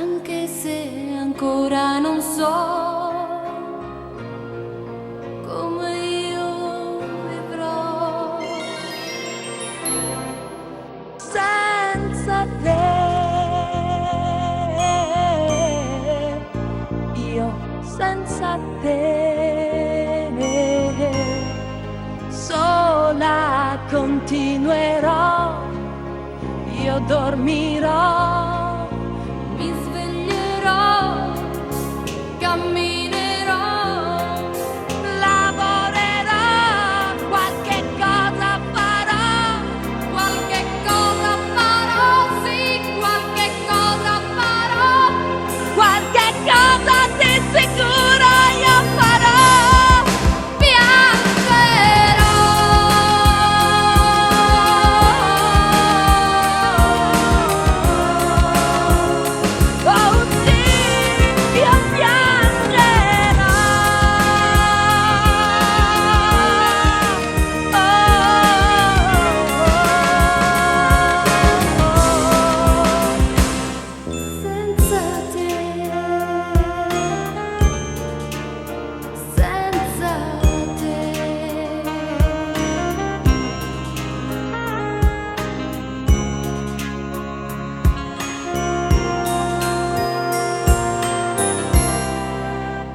anche se ancora non so come io vivrò senza te. Io senza te sola continuerò, io dormirò, mi sveglierò, camminerò, lavorerò, qualche cosa farò, sì, qualche cosa farò, qualche cosa di sicuro io farò.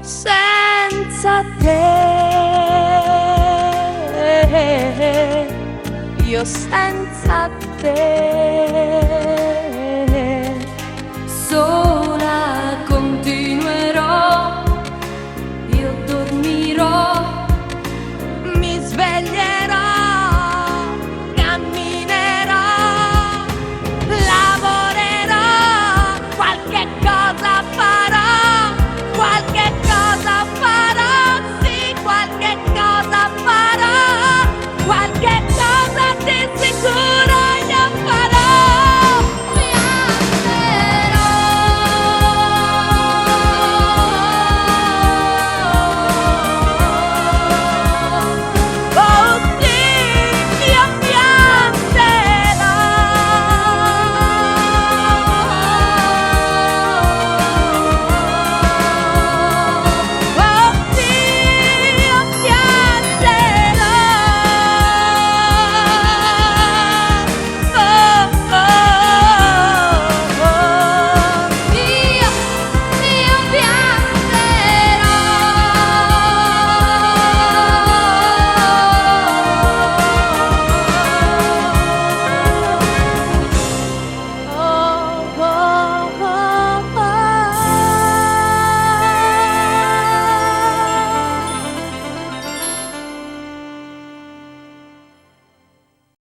Senza te, io senza te.